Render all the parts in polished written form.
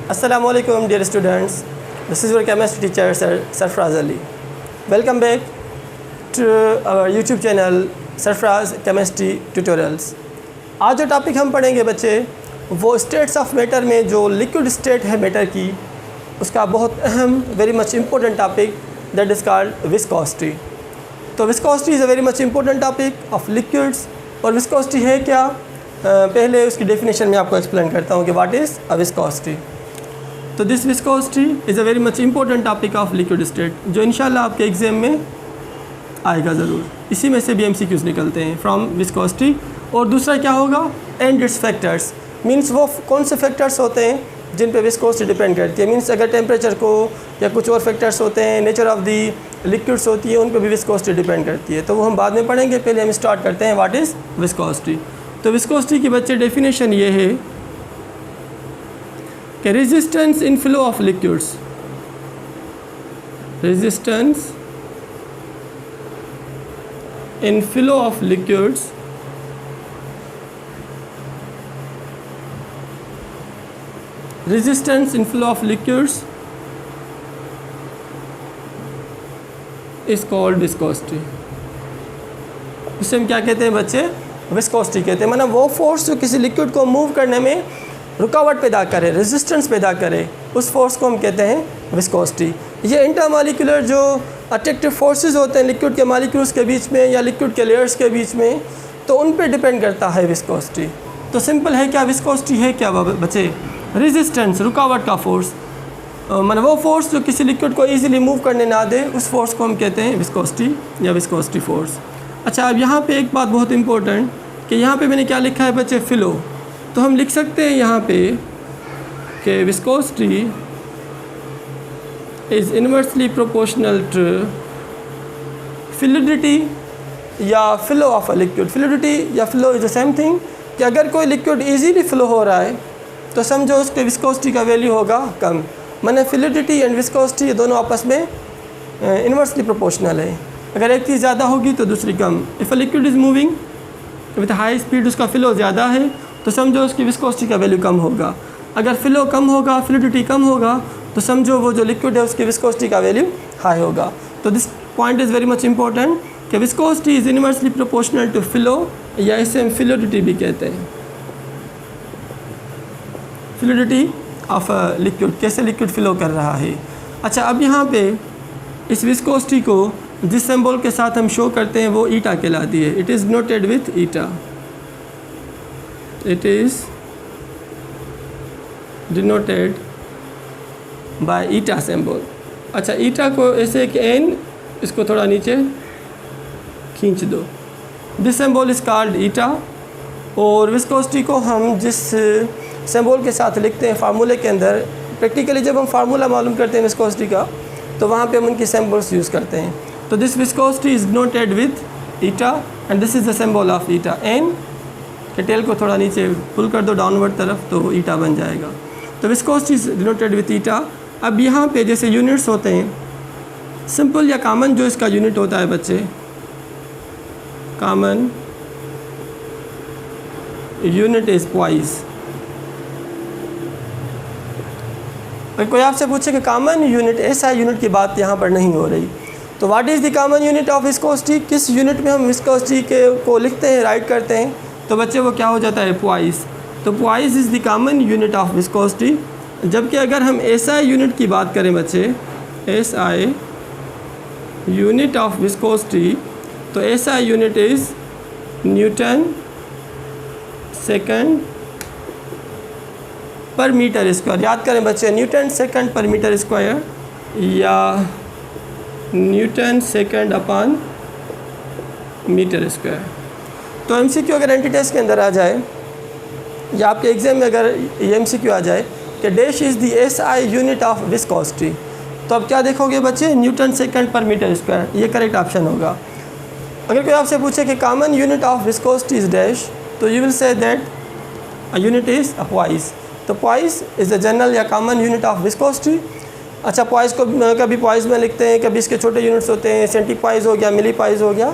Assalamu alaikum dear students. This is your chemistry teacher Sarfraz Ali. Welcome back to our YouTube channel Sarfraz Chemistry Tutorials. आज जो topic हम पढ़ेंगे बच्चे वो states of matter में जो लिक्विड स्टेट है मैटर की उसका बहुत अहम very much important topic that is called viscosity. तो viscosity is a very much important topic of liquids. और विस्कोसिटी है क्या, पहले उसकी डेफिनेशन में आपको एक्सप्लेन करता हूँ कि व्हाट इज़ अ विस्कोसिटी. तो this viscosity is a very much important topic of liquid state जो इंशाल्लाह आपके एग्ज़ाम में आएगा ज़रूर. इसी में से भी MCQs निकलते हैं फ्रॉम विस्कोसिटी. और दूसरा क्या होगा, एंड इट्स फैक्टर्स, मीन्स वो कौन से फैक्टर्स होते हैं जिन पे विस्कोसिटी डिपेंड करती है. मीन्स अगर टेम्परेचर को या कुछ और फैक्टर्स होते हैं, नेचर ऑफ दी लिक्विड्स होती है, उन पे भी विस्कोसिटी डिपेंड करती है. तो वो हम बाद में पढ़ेंगे. पहले हम स्टार्ट करते हैं व्हाट इज़ विस्कोसिटी. तो विस्कोसिटी की बच्चे डेफिनेशन ये है कि resistance in flow of liquids, resistance in flow of liquids resistance in flow of liquids is called viscosity. इसे हम क्या कहते हैं बच्चे, विस्कोसिटी कहते हैं. मतलब वो फोर्स जो किसी लिक्विड को मूव करने में रुकावट पैदा करे, रेजिस्टेंस पैदा करे, उस फोर्स को हम कहते हैं विस्कोसिटी. ये इंटरमॉलिक्यूलर जो अट्रैक्टिव फोर्सेस होते हैं लिक्विड के मॉलिक्यूल्स के बीच में या लिक्विड के लेयर्स के बीच में, तो उन पे डिपेंड करता है विस्कोसिटी. तो सिंपल है क्या, विस्कोसिटी है क्या बच्चे, रेजिस्टेंस, रुकावट का फोर्स. मतलब वो फोर्स जो किसी लिक्विड को इजीली मूव करने ना दे, उस फोर्स को हम कहते हैं विस्कोसिटी या विस्कोसिटी फोर्स. अच्छा, अब यहाँ पे एक बात बहुत इंपॉर्टेंट कि यहाँ पे मैंने क्या लिखा है बच्चे, फ्लो. तो हम लिख सकते हैं यहाँ पे कि viscosity is inversely proportional to fluidity या flow of a liquid. Fluidity या flow is the same thing. कि अगर कोई लिक्विड इजीली फ्लो हो रहा है तो समझो उसके विस्कोसिटी का वैल्यू होगा कम. माने फ्लूइडिटी एंड विस्कोसिटी ये दोनों आपस में इनवर्सली प्रोपोर्शनल है. अगर एक चीज़ ज़्यादा होगी तो दूसरी कम. If a liquid is moving with high speed, उसका फ्लो ज़्यादा है तो समझो उसकी विस्कोसिटी का वैल्यू कम होगा. अगर फ्लो कम होगा, फ्लूइडिटी कम होगा, तो समझो वो जो लिक्विड है उसकी विस्कोसिटी का वैल्यू हाई होगा. तो this point is very much important कि viscosity is inversely proportional to flow, या इसे हम फ्लूइडिटी भी कहते हैं. फ्लूइडिटी ऑफ अ लिक्विड, कैसे लिक्विड फ्लो कर रहा है. अच्छा, अब यहाँ पे इस विस्कोसिटी को जिस सिंबल के साथ हम शो करते हैं वो ईटा कहलाती है. It is noted with eta. It is denoted by eta symbol. अच्छा, ईटा को ऐसे कि एन, इसको थोड़ा नीचे खींच दो. दिस सिंबल इज़ कॉल्ड ईटा. और विस्कोसिटी को हम जिस सिंबल के साथ लिखते हैं फार्मूले के अंदर, प्रैक्टिकली जब हम फार्मूला मालूम करते हैं विस्कोसिटी का तो वहाँ पे हम उनकी सिंबल्स यूज़ करते हैं. तो this viscosity is noted with eta and this is the symbol of eta. N के टेल को थोड़ा नीचे पुल कर दो डाउनवर्ड तरफ तो ईटा बन जाएगा. तो विस्कोसिटी इज़ नोटेड विथ ईटा. अब यहाँ पे जैसे यूनिट्स होते हैं, सिंपल या कॉमन जो इसका यूनिट होता है बच्चे, कॉमन यूनिट इज़ पॉइस. अगर कोई आपसे पूछे कि कॉमन यूनिट, ऐसा यूनिट की बात यहाँ पर नहीं हो रही. तो what is the common unit of viscosity, किस यूनिट में हम विस्कोसिटी को लिखते हैं, राइट करते हैं, तो बच्चे वो क्या हो जाता है, पॉइस. तो poise is the common unit of viscosity. जबकि अगर हम SI यूनिट की बात करें बच्चे, SI यूनिट ऑफ विस्कोसिटी, तो SI unit is newton second per metre square. याद करें बच्चे, newton second per metre square या newton second upon metre square. तो MCQ अगर एंटी टेस्ट के अंदर आ जाए या आपके एग्ज़ाम में अगर ये MCQ आ जाए कि dash is the SI unit of viscosity, तो अब क्या देखोगे बच्चे, newton second per metre square. ये करेक्ट ऑप्शन होगा. अगर कोई आपसे पूछे कि common unit of viscosity is dash, तो you will say that a unit is a poise. तो पॉइस इज़ द जनरल या कॉमन यूनिट ऑफ विस्कोसिटी. अच्छा, पॉइस को कभी पॉइस में लिखते हैं, कभी इसके छोटे यूनिट्स होते हैं, सेंटीपॉइस हो गया, मिलीपॉइस हो गया.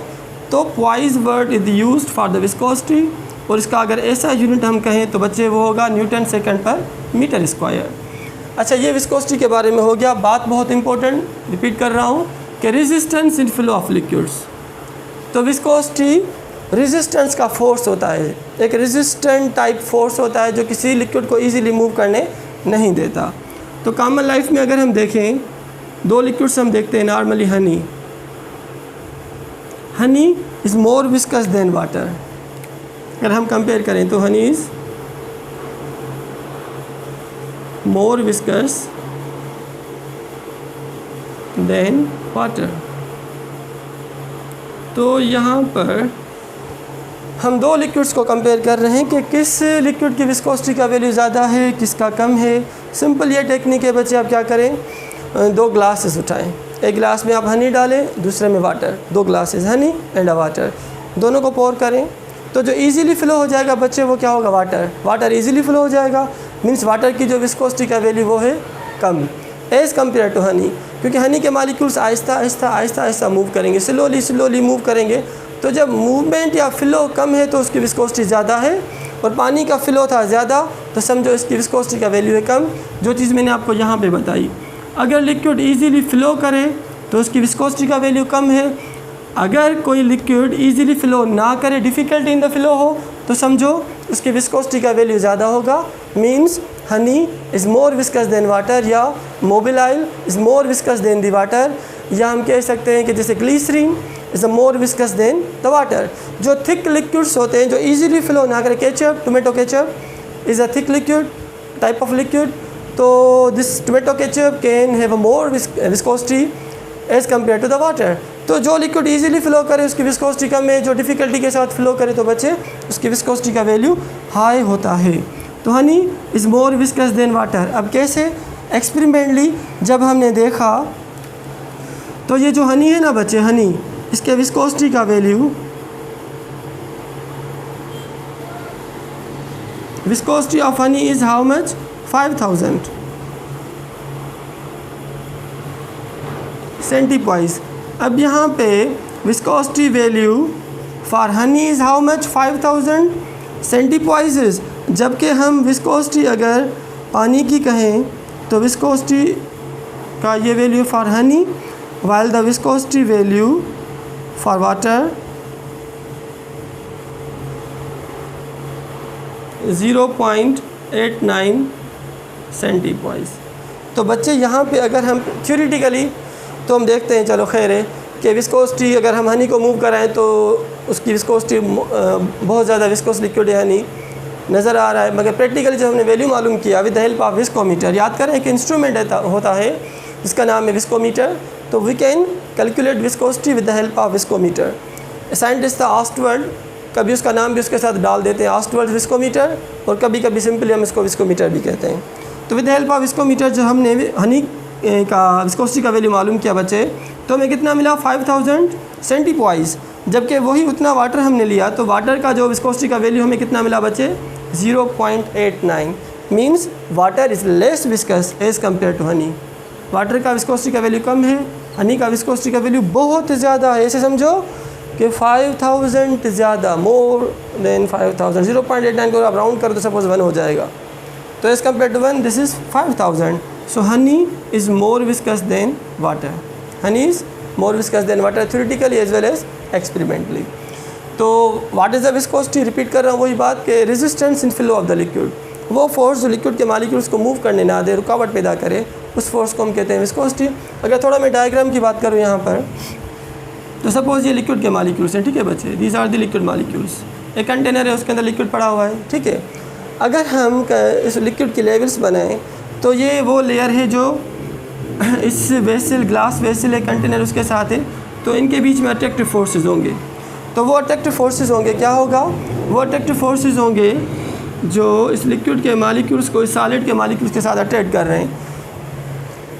तो poised word is used for the viscosity. और इसका अगर ऐसा यूनिट हम कहें तो बच्चे वो होगा Newton second per metre square. अच्छा, ये विस्कोसिटी के बारे में हो गया। बात बहुत इंपॉर्टेंट, रिपीट कर रहा हूँ कि resistance in flow of liquids. तो विस्कोसिटी रेजिस्टेंस का फोर्स होता है, एक रेजिस्टेंट टाइप फोर्स होता है जो किसी लिक्विड को इजीली मूव करने नहीं देता। तो कॉमन लाइफ में अगर हम देखें, दो लिक्विड्स हम देखते हैं normally. Honey is more viscous than water. अगर हम कंपेयर करें तो honey is more viscous than water. तो यहाँ पर हम दो लिक्विड्स को कंपेयर कर रहे हैं कि किस लिक्विड की विस्कोसिटी का वैल्यू ज़्यादा है, किसका कम है। सिंपल ये टेक्निक है बच्चे, आप क्या करें, दो ग्लासेस उठाएं, एक गिलास में आप हनी डालें, दूसरे में वाटर, दो ग्लासेस हनी एंड वाटर, दोनों को पोर करें। तो जो इजीली फ्लो हो जाएगा बच्चे वो क्या होगा, वाटर इजीली फ्लो हो जाएगा। मींस वाटर की जो विस्कोसिटी का वैल्यू वो है कम एज़ कम्पेयर टू हनी, क्योंकि हनी के मॉलिक्यूल्स आहिस्ता मूव करेंगे, स्लोली मूव करेंगे। तो जब मूवमेंट या फ्लो कम है तो उसकी विस्कोसिटी ज़्यादा है, और पानी का फ्लो था ज़्यादा तो समझो इसकी विस्कोसिटी का वैल्यू है कम। जो चीज़ मैंने आपको यहाँ पे बताई, अगर लिक्विड इजीली फ्लो करे तो उसकी विस्कोसिटी का वैल्यू कम है। अगर कोई लिक्विड इजीली फ्लो ना करे, डिफ़िकल्टी इन द फ्लो हो, तो समझो उसकी विस्कोसिटी का वैल्यू ज़्यादा होगा। Means honey is more viscous than water, या mobil oil is more viscous than the water, या हम कह सकते हैं कि जैसे glycerine is a more viscous than the water. जो थिक लिक्विड्स होते हैं जो इजीली फ्लो ना करें, ketchup, tomato ketchup is a thick liquid type of liquid, तो this tomato ketchup can have a more viscosity as compare to the water. तो जो liquid easily flow करे उसकी विस्कोसिटी कम है, जो डिफ़िकल्टी के साथ फ्लो करे तो बच्चे उसकी विस्कोसिटी का वैल्यू हाई होता है। तो honey is more viscous than water. अब कैसे, एक्सपेरिमेंटली जब हमने देखा तो ये जो हनी है ना बच्चे, हनी इसके विस्कोसिटी का value, viscosity of honey is how much, 5000 सेंटीपॉइस। अब यहाँ पे viscosity value for Honey is how much, 5000 सेंटीपॉइसेस। जबकि हम विस्कोसिटी अगर पानी की कहें तो विस्कोसिटी का ये value for Honey, while the viscosity value for water 0.89 सेंटीपॉइस। तो बच्चे यहाँ पे अगर हम थ्योरेटिकली तो हम देखते हैं, चलो खैर है कि विस्कोसिटी अगर हम हनी को मूव कराएं तो उसकी विस्कोसिटी बहुत ज़्यादा विस्कोस लिक्विड है हनी नज़र आ रहा है, मगर प्रैक्टिकली जब हमने वैल्यू मालूम किया with the help of viscometer, याद करें एक इंस्ट्रूमेंट होता है जिसका नाम है विस्कोमीटर, तो we can calculate viscosity with the help of viscometer. Scientist था ऑस्टवर्ल्ड, कभी उसका नाम भी उसके साथ डाल देते हैं ऑस्टवर्ल्ड विस्कोमीटर, और कभी कभी सिंपली हम इसको विस्कोमीटर भी कहते हैं। तो with the help of viscometer जो हमने हनी का विस्कोसिटी का वैल्यू मालूम किया बच्चे, तो हमें कितना मिला, 5000 सेंटीपॉइस। जबकि वही उतना वाटर हमने लिया तो वाटर का जो विस्कोसिटी का वैल्यू हमें कितना मिला बच्चे, 0.89। Means water is less viscous as compare to honey. Water का विस्कोसिटी का वैल्यू कम है, हनी का विस्कोसिटी का वैल्यू बहुत ज़्यादा है। ऐसे समझो कि 5000 ज़्यादा, मोर देन 5000। 0.89 को आप राउंड करो तो सपोज 1 हो जाएगा, तो as compare to 1 this is 5000। So honey is more viscous than water. Honey is more viscous than water theoretically as well as experimentally. तो what is the viscosity, repeat कर रहा हूँ वही बात कि resistance in flow of the liquid, वो force जो liquid के मॉलिक्यूल्स को मूव करने ना दे, रुकावट पैदा करे, उस फोर्स को हम कहते हैं विस्कोसिटी। अगर थोड़ा मैं डायग्राम की बात करूँ यहाँ पर, तो सपोज ये लिक्विड के मॉलिक्यूल्स हैं, ठीक है बच्चे, these are the liquid molecules. एक कंटेनर है उसके अंदर लिक्विड पड़ा हुआ है, ठीक है। अगर हम इस लिक्विड की लेवल्स बनाएं तो ये वो लेयर है जो इस वेसल, ग्लास वेसल है, कंटेनर उसके साथ है, तो इनके बीच में अट्रैक्टिव फोर्सेस होंगे। तो वो अट्रैक्टिव फोर्सेस होंगे, क्या होगा, वो अट्रैक्टिव फोर्सेस होंगे जो इस लिक्विड के मॉलिक्यूल्स को इस सॉलिड के मॉलिक्यूल्स के साथ अट्रैक्ट कर रहे हैं।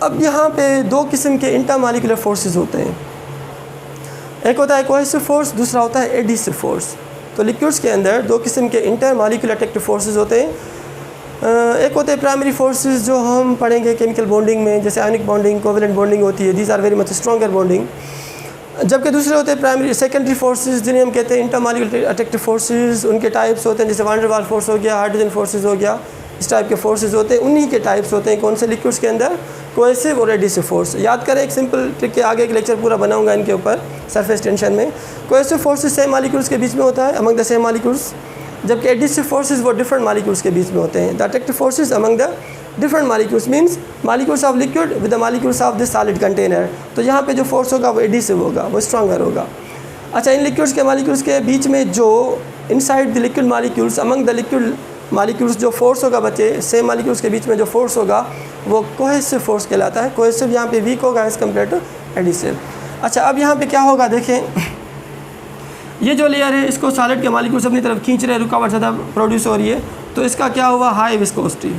अब यहाँ पे दो किस्म के इंटरमॉलिक्यूलर फोर्सेस होते हैं, एक होता है कोहेसिव फोर्स, दूसरा होता है एडिसिव फोर्स। तो लिक्विड्स के अंदर दो किस्म के इंटरमॉलिक्यूलर अट्रैक्टिव फोर्सेस होते हैं। एक होते हैं प्राइमरी फोर्सेस जो हम पढ़ेंगे केमिकल बॉन्डिंग में, जैसे आयनिक बॉन्डिंग, कोवेलेंट बॉन्डिंग होती है, these are very much stronger bonding. जबकि दूसरे होते हैं प्राइमरी सेकेंडरी फोर्सेस जिन्हें हम कहते हैं इंटरमॉलिक्यूलर अट्रैक्टिव फोर्सेस। उनके टाइप्स होते हैं जैसे वान डेर वाल फोर्स हो गया, हाइड्रोजन फोर्सेस हो गया, इस टाइप के फोर्सेस होते हैं, उन्हीं के टाइप्स होते हैं कौन से लिक्विड्स के अंदर, कोहेसिव और एडिसिव फोर्स। याद करें, एक सिंपल ट्रिक के आगे एक लेक्चर पूरा बनाऊंगा इनके ऊपर सरफेस टेंशन में। कोहेसिव फोर्सेस सेम मॉलिक्यूल्स के बीच में होता है, अमंग द सेम मॉलिक्यूल्स, जबकि एडिसिव फोर्सेस वो डिफरेंट मॉलिक्यूल्स के बीच में होते हैं। The attractive forces among the different molecules means molecules of liquid with the molecules of this solid container. तो यहाँ पे जो फोर्स होगा वो एडिसिव होगा, वो स्ट्रॉन्गर होगा। अच्छा, इन लिक्विड्स के मॉलिक्यूल्स के बीच में जो inside the liquid molecules among the liquid molecules जो फोर्स होगा बच्चे, सेम मॉलिक्यूल्स के बीच में जो फोर्स होगा वो कोहेसिव फोर्स कहलाता है। कोहेसिव यहाँ पे वीक होगा एज कम्पेयर टू एडिसिव। अच्छा, अब यहाँ पे क्या होगा देखें, ये जो लेयर है इसको सॉलिड के मॉलिक्यूल्स अपनी तरफ खींच रहे हैं, रुकावट ज़्यादा प्रोड्यूस हो रही है, तो इसका क्या हुआ, हाई विस्कोसिटी।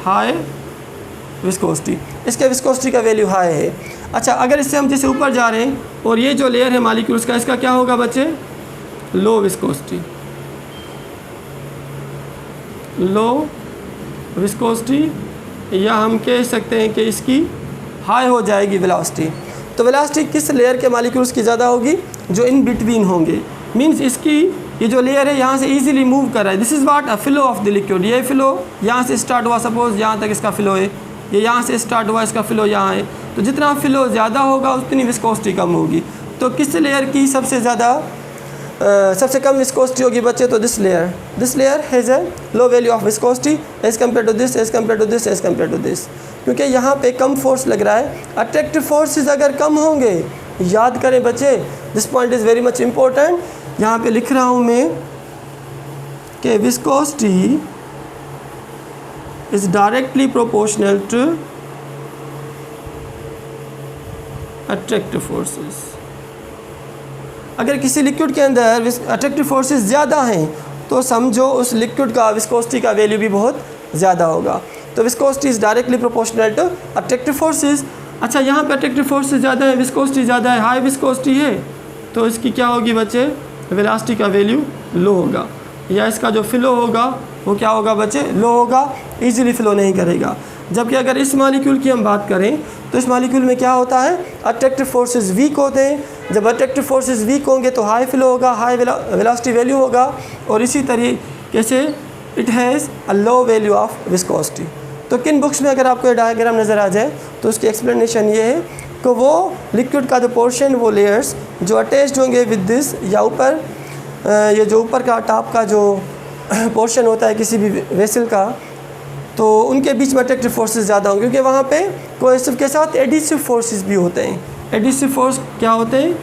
हाई विस्कोसिटी, इसके विस्कोसिटी का वैल्यू हाई है। अच्छा, अगर इससे हम जैसे ऊपर जा रहे हैं और ये जो लेयर है मॉलिक्यूल्स का, इसका क्या होगा बच्चे, लो विस्कोसिटी। लो विस्कोसिटी, या हम कह सकते हैं कि इसकी हाई हो जाएगी वेलोसिटी। तो वेलोसिटी किस लेयर के मॉलिक्यूल्स की ज़्यादा होगी, जो इन बिटवीन होंगे। मींस इसकी ये जो लेयर है यहाँ से इजीली मूव कर रहा है। This is what a flow of the liquid. ये फ्लो यहाँ से स्टार्ट हुआ, सपोज यहाँ तक इसका फ्लो है, ये यहाँ से स्टार्ट हुआ, इसका फ्लो यहाँ है। तो जितना फ्लो ज़्यादा होगा उतनी विस्कोसिटी कम होगी। तो किस लेयर की सबसे ज़्यादा सबसे कम विस्कोसिटी होगी बच्चे, तो this layer has a low value of viscosity as compare to this, as compare to this, as compare to this, क्योंकि यहाँ पे कम फोर्स लग रहा है। अट्रैक्टिव फोर्सेस अगर कम होंगे, याद करें बच्चे, this point is very much important. यहाँ पे लिख रहा हूँ मैं कि viscosity is directly proportional to attractive forces. अगर किसी लिक्विड के अंदर अट्रैक्टिव फोर्सेस ज़्यादा हैं तो समझो उस लिक्विड का विस्कोसिटी का वैल्यू भी बहुत ज़्यादा होगा। तो viscosity is directly proportional to attractive forces. अच्छा, यहाँ पे अट्रैक्टिव फोर्सेस ज़्यादा है, विस्कोसिटी ज़्यादा है, हाई विस्कोसिटी है, तो इसकी क्या होगी बच्चे, वेलोसिटी का वैल्यू लो होगा, या इसका जो फ्लो होगा वो क्या होगा बच्चे, लो होगा, ईजिली फ्लो नहीं करेगा। जबकि अगर इस मॉलिक्यूल की हम बात करें तो इस मॉलिक्यूल में क्या होता है, अट्रैक्टिव फोर्सेस वीक होते हैं। जब अट्रैक्टिव फोर्सेस वीक होंगे तो हाई फ्लो होगा, हाई वेलोसिटी वैल्यू होगा, और इसी तरीके से it has a low value of viscosity. तो किन बुक्स में अगर आपको ये डायग्राम नज़र आ जाए तो उसकी एक्सप्लेनेशन ये है कि वो लिक्विड का जो पोर्शन, वो लेयर्स जो अटैच्ड होंगे विद दिस, या ऊपर ये जो ऊपर का टॉप का जो पोर्शन होता है किसी भी वेसल का, तो उनके बीच में अट्रैक्टिव फोर्सेस ज़्यादा होंगे, क्योंकि वहाँ पे कोहेसिव के साथ एडिसिव फोर्सेस भी होते हैं। एडिसिव फोर्स क्या होते हैं,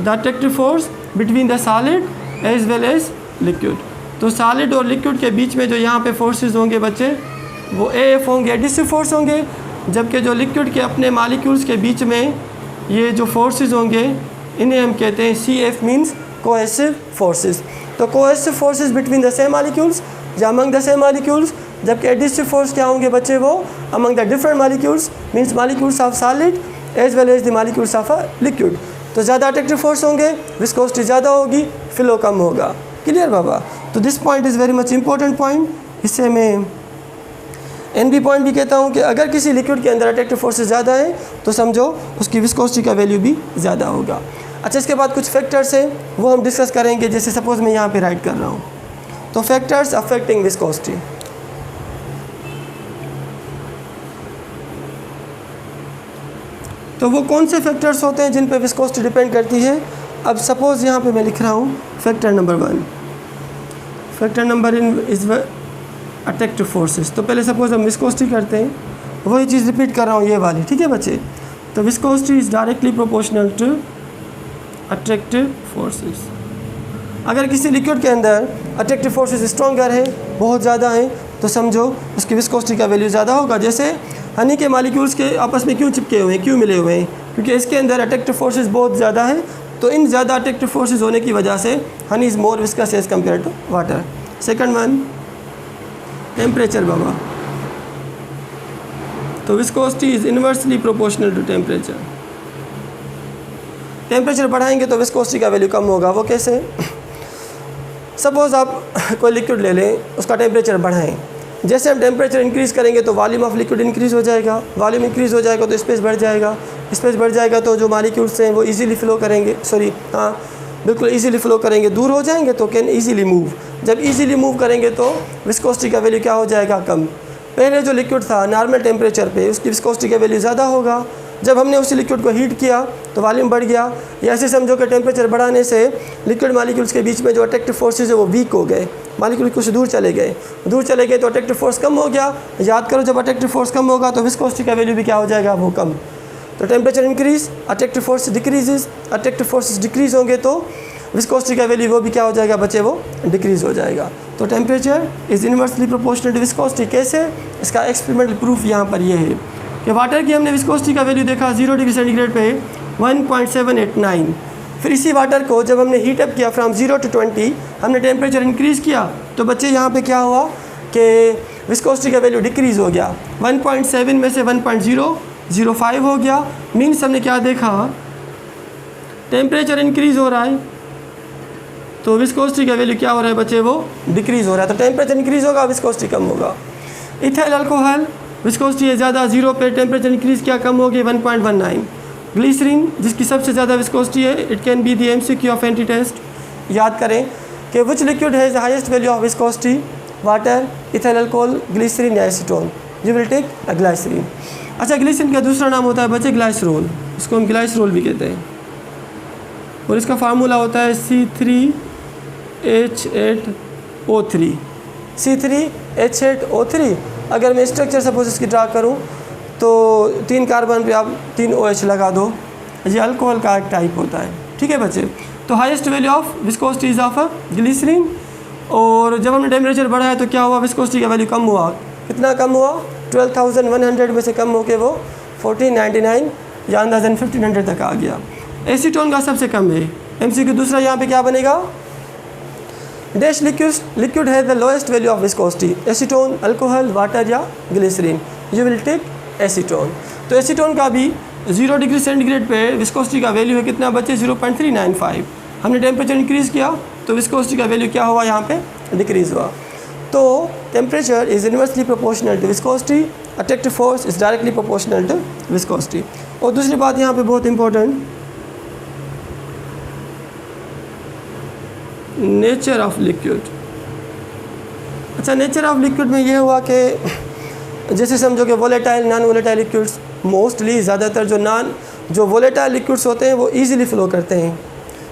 the attractive force between the solid as well as liquid. तो सॉलिड और लिक्विड के बीच में जो यहाँ पे फोर्सेस होंगे बच्चे, वो एफ होंगे, एडिसिव फोर्स होंगे। जबकि जो लिक्विड के अपने मॉलिक्यूल्स के बीच में ये जो फोर्सेस होंगे, इन्हें हम कहते हैं C F, means cohesive forces. तो cohesive forces between the same molecules या अमंग द सेम मॉलिक्यूल्स। जबकि एडिसिव फोर्स क्या होंगे बच्चे, वो among the different molecules, means molecules of solid as well as the molecules of a liquid. तो ज़्यादा attractive force होंगे, विस्कोसिटी ज़्यादा होगी, फ्लो कम होगा। क्लियर बाबा? तो this point is very much important point. इससे मैं NB पॉइंट भी कहता हूँ कि अगर किसी लिक्विड के अंदर अट्रैक्टिव फोर्सेस ज़्यादा है तो समझो उसकी विस्कोसिटी का वैल्यू भी ज़्यादा होगा। अच्छा, इसके बाद कुछ फैक्टर्स हैं वो हम डिस्कस करेंगे। जैसे सपोज मैं यहाँ पे राइट कर रहा हूँ, तो फैक्टर्स अफेक्टिंग विस्कोसिटी। तो वो कौन से फैक्टर्स होते हैं जिन पे विस्कोसिटी डिपेंड करती है। अब सपोज़ यहाँ पे मैं लिख रहा हूँ factor number 1, factor number is attractive forces. तो पहले सपोज हम विस्कोसिटी करते हैं, वही चीज़ रिपीट कर रहा हूँ ये वाली, ठीक है बच्चे। तो viscosity is directly proportional to attractive forces. अगर किसी लिक्विड के अंदर अट्रैक्टिव फोर्सेस स्ट्रॉन्गर है, बहुत ज़्यादा हैं, तो समझो उसकी विस्कोसिटी का वैल्यू ज़्यादा होगा। जैसे हनी के मॉलिक्यूल्स के आपस में क्यों चिपके हुए हैं, क्यों मिले हुए हैं, क्योंकि इसके अंदर अट्रैक्टिव फोर्सेस बहुत ज़्यादा है। तो इन ज़्यादा अट्रैक्टिव फोर्सेस होने की वजह से honey is more viscous as compare to water. Second one, temperature बाबा। तो viscosity is inversely proportional to temperature. Temperature बढ़ाएंगे तो विस्कोसिटी का वैल्यू कम होगा। वो कैसे? सपोज़ आप कोई लिक्विड ले लें, उसका टेम्परेचर बढ़ाएं। जैसे हम टेम्परेचर इंक्रीज़ करेंगे तो वॉल्यूम ऑफ लिक्विड इंक्रीज़ हो जाएगा, वॉल्यूम इंक्रीज़ हो जाएगा तो स्पेस बढ़ जाएगा, स्पेस बढ़ जाएगा तो जो मॉलिक्यूल्स हैं वो इजीली फ्लो करेंगे, बिल्कुल इजीली फ्लो करेंगे, दूर हो जाएंगे तो कैन इजीली मूव। जब इजीली मूव करेंगे तो विस्कोसिटी का वैल्यू क्या हो जाएगा, कम। पहले जो लिक्विड था नॉर्मल टेम्परेचर पे उसकी विस्कोसिटी का वैल्यू ज़्यादा होगा। जब हमने उसी लिक्विड को हीट किया तो वॉल्यूम बढ़ गया। या ऐसे समझो कि टेम्परेचर बढ़ाने से लिक्विड मॉलिक्यूल्स के बीच में जो अट्रैक्टिव फोर्सेज है वो वीक हो गए, मॉलिक्यूल कुछ दूर चले गए तो अट्रैक्टिव फोर्स कम हो गया। याद करो, जब अट्रैक्टिव फोर्स कम होगा तो विस्कोसिटी का वैल्यू भी क्या हो जाएगा, वो कम। तो temperature increase, attractive force decreases, attractive forces decrease होंगे तो विस्कोसिटी का वैल्यू वो भी क्या हो जाएगा बच्चे, वो डिक्रीज हो जाएगा। तो temperature is inversely proportional to viscosity. कैसे, इसका एक्सपेरिमेंटल प्रूफ यहाँ पर ये है कि वाटर की हमने विस्कोसिटी का वैल्यू देखा 0 डिग्री सेंटीग्रेड पे 1.789। फिर इसी वाटर को जब हमने हीट अप किया फ्रॉम 0 to 20, हमने टेम्परेचर इंक्रीज़ किया तो बच्चे यहाँ पे क्या हुआ कि विस्कोसिटी का वैल्यू डिक्रीज़ हो गया। 1.7 में से 1.005 हो गया। मीन्स हमने क्या देखा, टेम्परेचर इंक्रीज़ हो रहा है तो विस्कोसिटी का वैल्यू क्या हो रहा है बच्चे, वो डिक्रीज़ हो रहा है। तो टेम्परेचर इंक्रीज़ होगा, विस्कोसिटी कम होगा। इथाइल अल्कोहल विस्कोसिटी है ज़्यादा, 0 पे टेम्परेचर इंक्रीज़ किया, कम हो गई 1.19। ग्लिसरीन जिसकी सबसे ज़्यादा विस्कोसिटी है, it can be the MCQ of anti test. याद करें कि which liquid has the highest value of viscosity, water, ethyl alcohol, glycerine या acetone. You will take a glycerine. अच्छा, ग्लिसरीन का दूसरा नाम होता है बच्चे ग्लाइसरोल, इसको हम ग्लाइसरोल भी कहते हैं। और इसका फार्मूला होता है C3H8O3। C3H8O3। अगर मैं स्ट्रक्चर सपोज इसकी ड्रा करूं तो 3 कार्बन पे आप 3 OH लगा दो, ये अल्कोहल का एक टाइप होता है। ठीक है बच्चे, तो highest value of viscosity is of glycerine. और जब हमने टेम्परेचर बढ़ाया तो क्या हुआ, विस्कोसिटी का वैल्यू कम हुआ। कितना कम हुआ, 12,100 में से कम होकर वो 1499 या अंदाजन 1500 तक आ गया। एसीटोन का सबसे कम है। MCQ दूसरा यहाँ पे क्या बनेगा, डैश लिक्विड है the lowest value of viscosity, acetone, alcohol, water या glycerine. You will take acetone. तो एसीटोन का भी 0 डिग्री सेंटीग्रेड पे विस्कोसिटी का वैल्यू है कितना बच्चे, 0.395। हमने टेम्परेचर इंक्रीज़ किया तो विस्कोसिटी का वैल्यू क्या हुआ, यहाँ पे डिक्रीज़ हुआ। तो temperature is inversely proportional to viscosity, attractive force is directly proportional to viscosity. और दूसरी बात यहाँ पे बहुत इंपॉर्टेंट, नेचर ऑफ लिक्विड। अच्छा, नेचर ऑफ लिक्विड में ये हुआ कि जैसे समझो कि volatile, non volatile liquids, mostly ज़्यादातर जो वोलेटाइल लिक्विड्स होते हैं वो इजीली फ्लो करते हैं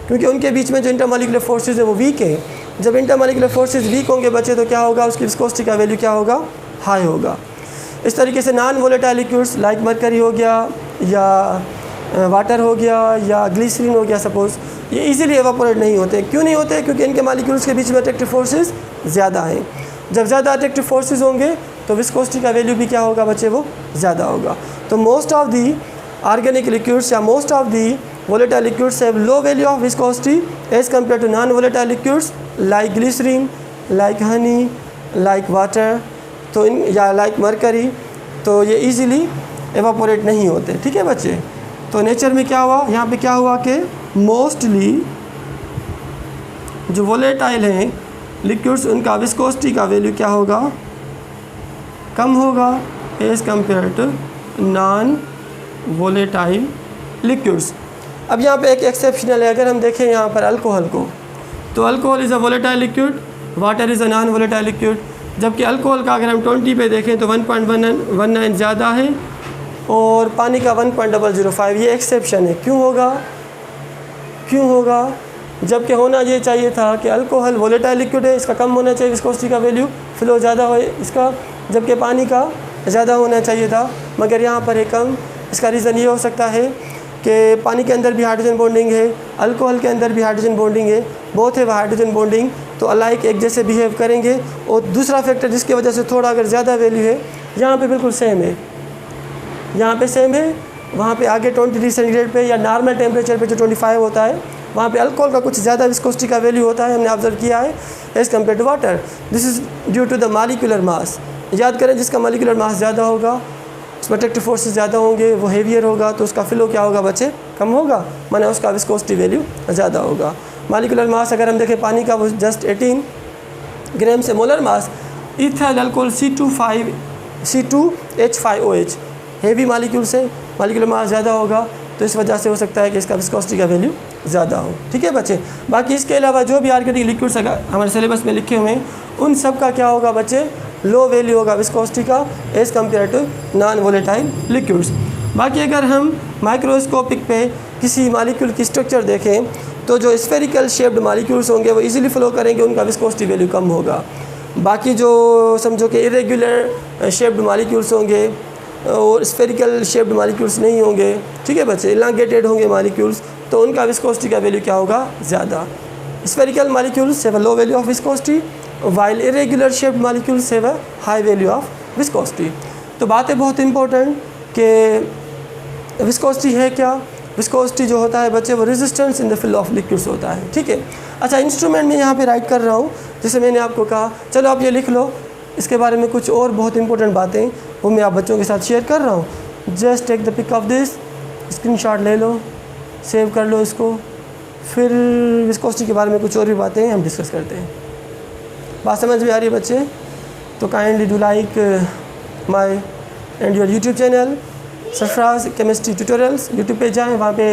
क्योंकि उनके बीच में जो इंटरमॉलिक्यूलर फोर्सेस है वो वीक है। जब इंटरमॉलिक्यूलर फोर्सेस वीक होंगे बच्चे तो क्या होगा, उसकी विस्कोसिटी का वैल्यू क्या होगा, हाई होगा। इस तरीके से non volatile liquids like mercury हो गया या वाटर हो गया या ग्लिसरीन हो गया सपोज़, ये इजीली एवापोरेट नहीं होते। क्यों नहीं होते, क्योंकि इनके मॉलिक्यूल्स के बीच में अट्रैक्टिव फोर्सेस ज़्यादा हैं। जब ज़्यादा अट्रैक्टिव फोर्सेस होंगे तो विस्कोसिटी का वैल्यू भी क्या होगा बच्चे, वो ज़्यादा होगा। तो most of the organic liquids या most of the volatile liquids have low value of viscosity as compared to non-volatile liquids like glycerin, like honey, like water, तो इन या like mercury, तो ये easily evaporate नहीं होते। ठीक है बच्चे, तो नेचर में क्या हुआ, यहाँ पे क्या हुआ कि मोस्टली जो volatile हैं लिक्विड्स उनका विस्कोसिटी का वैल्यू क्या होगा, कम होगा as compare to non volatile liquids. अब यहाँ पे एक एक्सेप्शनल है, अगर हम देखें यहाँ पर अल्कोहल को, तो alcohol is a volatile liquid, water is a non volatile liquid. जबकि अल्कोहल का अगर हम 20 पे देखें तो 1.19 ज़्यादा है और पानी का 1.005। ये एक्सेप्शन है। क्यों होगा जबकि होना ये चाहिए था कि अल्कोहल वोलेटाइल लिक्विड है, इसका कम होना चाहिए विस्कोसिटी का वैल्यू, फ्लो ज़्यादा हो इसका, जबकि पानी का ज़्यादा होना चाहिए था, मगर यहाँ पर है कम। इसका रीज़न ये हो सकता है कि पानी के अंदर भी हाइड्रोजन बॉन्डिंग है, अल्कोहल के अंदर भी हाइड्रोजन बॉन्डिंग है, बोथ है हाइड्रोजन बॉन्डिंग, तो अलाइक एक जैसे बिहेव करेंगे। और दूसरा फैक्टर जिसकी वजह से थोड़ा अगर ज़्यादा वैल्यू है, यहाँ पे बिल्कुल सेम है, यहाँ पे सेम है, वहाँ पे आगे 20 डिग्री सेंटीग्रेड पे या नॉर्मल टेम्परेचर पे जो 25 होता है वहाँ पे अल्कोहल का कुछ ज़्यादा विस्कोसिटी का वैल्यू होता है, हमने ऑब्जर्व किया है as compare to water. This is due to the molecular mass. याद करें, जिसका मॉलिक्यूलर मास ज़्यादा होगा उसमें अट्रैक्टिव फोर्सेस ज़्यादा होंगे, वो हेवियर होगा, तो उसका फ्लो क्या होगा बच्चे, कम होगा, माने उसका विस्कोसिटी वैल्यू ज़्यादा होगा। मॉलिक्यूलर मास अगर हम देखें पानी का, वो जस्ट 18 ग्राम से molar mass. Ethyl alcohol C2H5OH heavy molecule से मॉलिक्यूलर मास ज़्यादा होगा, तो इस वजह से हो सकता है कि इसका विस्कोसिटी का वैल्यू ज़्यादा हो। ठीक है बच्चे, बाकी इसके अलावा जो भी ऑर्गेनिक लिक्विड्स हमारे सिलेबस में लिखे हुए हैं उन सब का क्या होगा बच्चे, लो वैल्यू होगा विस्कोसिटी का as compare to non volatile liquids. बाकी अगर हम माइक्रोस्कोपिक पे किसी मालिक्यूल की स्ट्रक्चर देखें तो जो स्फेरिकल शेप्ड मालिक्यूल्स होंगे वो इजीली फ्लो करेंगे, उनका विस्कोसिटी वैल्यू कम होगा। बाकी जो समझो कि इरेगुलर शेप्ड मालिक्यूल्स होंगे और स्फेरिकल शेप्ड मालिक्यूल्स नहीं होंगे, ठीक है बच्चे, इलांगेटेड होंगे मालिक्यूल्स, तो उनका विस्कोसिटी का वैल्यू क्या होगा, ज़्यादा। Spherical molecules have a low value of viscosity while irregular shaped molecules have a high value of viscosity. तो बात है बहुत इंपॉर्टेंट कि विस्कोसिटी है क्या। विस्कोसिटी जो होता है बच्चे वो resistance in the fill of liquids होता है। ठीक है, अच्छा इंस्ट्रूमेंट में यहाँ पे राइट कर रहा हूँ, जैसे मैंने आपको कहा, चलो आप ये लिख लो। इसके बारे में कुछ और बहुत इंपॉर्टेंट बातें वो मैं आप बच्चों के साथ शेयर कर रहा हूँ। Just take the pic of this, screenshot ले लो, सेव कर लो इसको, फिर विस्कोसिटी के बारे में कुछ और भी बातें हम डिस्कस करते हैं। बात समझ में आ रही है बच्चे? तो kindly do like my and your YouTube channel Sarfaraz chemistry tutorials. YouTube पे जाएं, वहाँ पे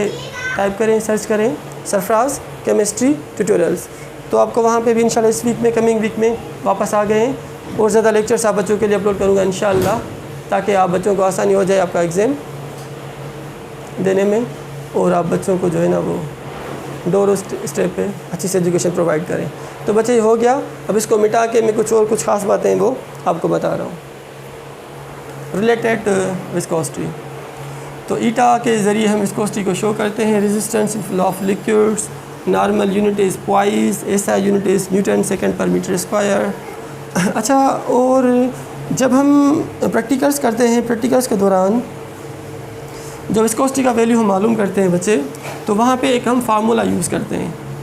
टाइप करें, सर्च करें सरफराज केमिस्ट्री ट्यूटोरियल्स, तो आपको वहाँ पे भी इंशाल्लाह इस वीक में, कमिंग वीक में वापस आ गए हैं और ज़्यादा लेक्चर्स आप बच्चों के लिए अपलोड करूँगा इंशाल्लाह, ताकि आप बच्चों को आसानी हो जाए आपका एग्ज़ाम देने में और आप बच्चों को जो है ना वो डोर स्टेप पे अच्छी से एजुकेशन प्रोवाइड करें। तो बच्चे ये हो गया। अब इसको मिटा के मैं कुछ ख़ास बातें वो आपको बता रहा हूँ रिलेटेड विस्कोसिटी। तो ईटा के ज़रिए हम विस्कोसिटी को शो करते हैं। Resistance in of liquids, normal unit is poised, SI unit is newton second per metre square. अच्छा, और जब हम प्रैक्टिकल्स करते हैं, प्रैक्टिकल्स के दौरान जब विस्कोसिटी का वैल्यू हम मालूम करते हैं बच्चे, तो वहाँ पे एक हम फार्मूला यूज़ करते हैं।